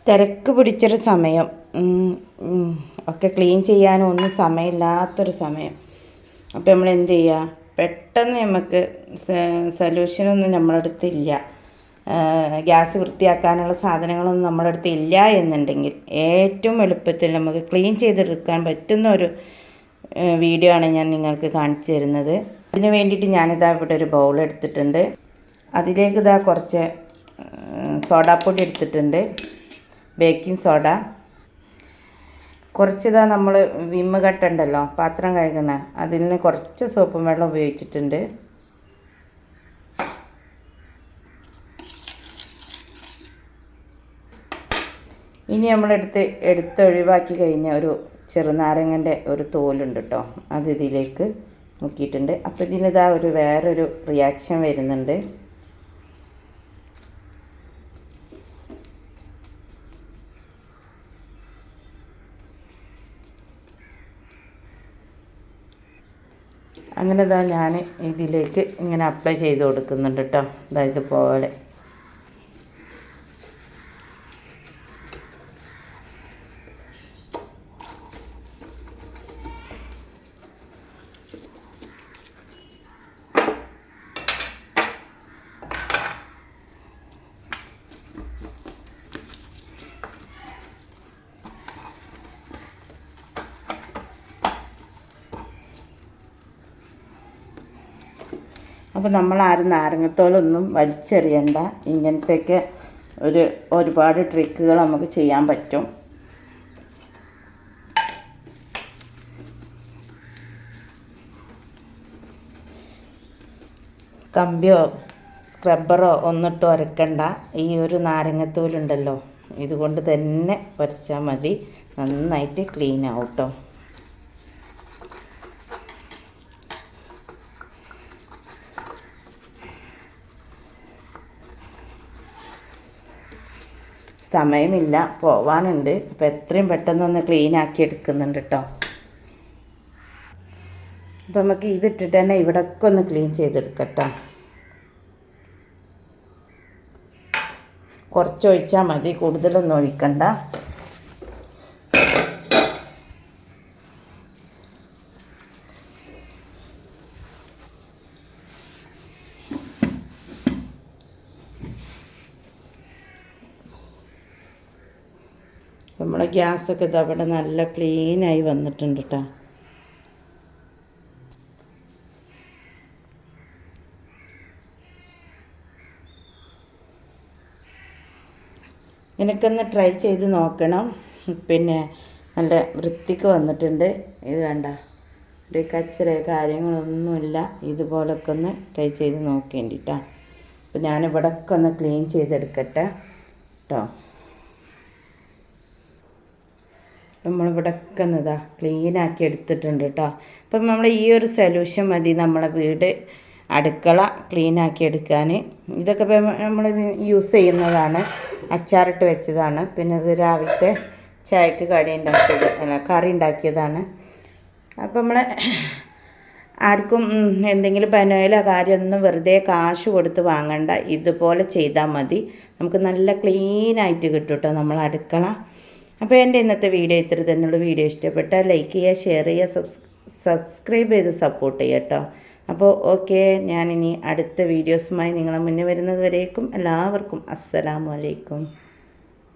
തിരക്ക് പിടിച്ചൊരു സമയം, ഒക്കെ ക്ലീൻ ചെയ്യാനൊന്നും സമയമില്ലാത്തൊരു സമയം. അപ്പോൾ നമ്മൾ എന്ത് ചെയ്യുക, പെട്ടെന്ന് നമുക്ക് സൊല്യൂഷനൊന്നും നമ്മളടുത്തില്ല, ഗ്യാസ് വൃത്തിയാക്കാനുള്ള സാധനങ്ങളൊന്നും നമ്മളടുത്ത് ഇല്ല എന്നുണ്ടെങ്കിൽ ഏറ്റവും എളുപ്പത്തിൽ നമുക്ക് ക്ലീൻ ചെയ്തെടുക്കാൻ പറ്റുന്ന ഒരു വീഡിയോ ആണ് ഞാൻ നിങ്ങൾക്ക് കാണിച്ചു തരുന്നത്. അതിന് വേണ്ടിയിട്ട് ഞാനിതാ ഇവിടെ ഒരു ബൗൾ എടുത്തിട്ടുണ്ട്. അതിലേക്ക് ഇതാ കുറച്ച് സോഡാപ്പൊടി എടുത്തിട്ടുണ്ട്, ബേക്കിംഗ് സോഡ. കുറച്ചിതാ നമ്മൾ വിമ്മ് കട്ട ഉണ്ടല്ലോ പാത്രം കഴുകുന്ന, അതിൽ നിന്ന് കുറച്ച് സോപ്പും വെള്ളം ഉപയോഗിച്ചിട്ടുണ്ട്. ഇനി എടുത്തൊഴിവാക്കി കഴിഞ്ഞ ഒരു ചെറുനാരങ്ങൻ്റെ ഒരു തോലുണ്ട് കേട്ടോ, അത് ഇതിലേക്ക് മുക്കിയിട്ടുണ്ട്. അപ്പോൾ ഇതിനിതാ വേറൊരു റിയാക്ഷൻ വരുന്നുണ്ട്. അങ്ങനെ ഞാൻ ഇതിലേക്ക് ഇങ്ങനെ അപ്ലൈ ചെയ്ത് കൊടുക്കുന്നുണ്ട് കേട്ടോ. ഇതുപോലെ അപ്പോൾ നമ്മൾ ആരും നാരങ്ങത്തോലൊന്നും വലിച്ചെറിയണ്ട. ഇങ്ങനത്തെയൊക്കെ ഒരുപാട് ട്രിക്കുകൾ നമുക്ക് ചെയ്യാൻ പറ്റും. കമ്പിയോ സ്ക്രബ്ബറോ ഒന്നിട്ട് ഉരക്കണ്ട. ഈ ഒരു നാരങ്ങത്തോലുണ്ടല്ലോ, ഇതുകൊണ്ട് തന്നെ ഉരച്ചാൽ മതി, നന്നായിട്ട് ക്ലീൻ ആവും കേട്ടോ. സമയമില്ല, പോവാനുണ്ട്. അപ്പോൾ എത്രയും പെട്ടെന്നൊന്ന് ക്ലീൻ ആക്കി എടുക്കുന്നുണ്ട് കേട്ടോ. അപ്പോൾ നമുക്ക് ഇതിട്ടിട്ട് തന്നെ ഇവിടെയൊക്കെ ഒന്ന് ക്ലീൻ ചെയ്തെടുക്കട്ടോ. കുറച്ചൊഴിച്ചാൽ മതി, കൂടുതലൊന്നും ഒഴിക്കണ്ട. നമ്മളെ ഗ്യാസൊക്കെ ഇതവിടെ നല്ല ക്ലീനായി വന്നിട്ടുണ്ട് കേട്ടോ. എനിക്കൊന്ന് ട്രൈ ചെയ്ത് നോക്കണം. പിന്നെ നല്ല വൃത്തിക്ക് വന്നിട്ടുണ്ട്. ഇത് കണ്ട, ഒരു കച്ചറ കാര്യങ്ങളൊന്നുമില്ല. ഇതുപോലൊക്കെ ഒന്ന് ട്രൈ ചെയ്ത് നോക്കേണ്ടിട്ടാ. അപ്പോൾ ഞാനിവിടെയൊക്കെ ഒന്ന് ക്ലീൻ ചെയ്തെടുക്കട്ടെ കേട്ടോ. നമ്മളിവിടെയൊക്കെ ഒന്നിതാ ക്ലീനാക്കി എടുത്തിട്ടുണ്ട് കേട്ടോ. അപ്പം നമ്മൾ ഈ ഒരു സൊല്യൂഷൻ മതി നമ്മളെ വീട്, അടുക്കള ക്ലീനാക്കി എടുക്കാൻ. ഇതൊക്കെ ഇപ്പം നമ്മൾ യൂസ് ചെയ്യുന്നതാണ്, അച്ചാറിട്ട് വെച്ചതാണ്. പിന്നെ ഇത് രാവിലത്തെ ചായക്ക് കറി ഉണ്ടാക്കിയതാണ്. അപ്പം നമ്മൾ ആർക്കും എന്തെങ്കിലും പനയിലോ കാര്യമൊന്നും വെറുതെ കാശ് കൊടുത്ത് വാങ്ങണ്ട, ഇതുപോലെ ചെയ്താൽ മതി. നമുക്ക് നല്ല ക്ലീനായിട്ട് കിട്ടും കേട്ടോ നമ്മൾ അടുക്കള. അപ്പോൾ എൻ്റെ ഇന്നത്തെ വീഡിയോ ഇത്ര തന്നെയുള്ള. വീഡിയോ ഇഷ്ടപ്പെട്ടാൽ ലൈക്ക് ചെയ്യുക, ഷെയർ ചെയ്യുക, സബ്സ്ക്രൈബ് ചെയ്ത് സപ്പോർട്ട് ചെയ്യുക കേട്ടോ. അപ്പോൾ ഓക്കെ, ഞാനിനി അടുത്ത വീഡിയോസുമായി നിങ്ങളെ മുന്നേ വരുന്നത് വരേക്കും എല്ലാവർക്കും അസ്സലാമു അലൈക്കും.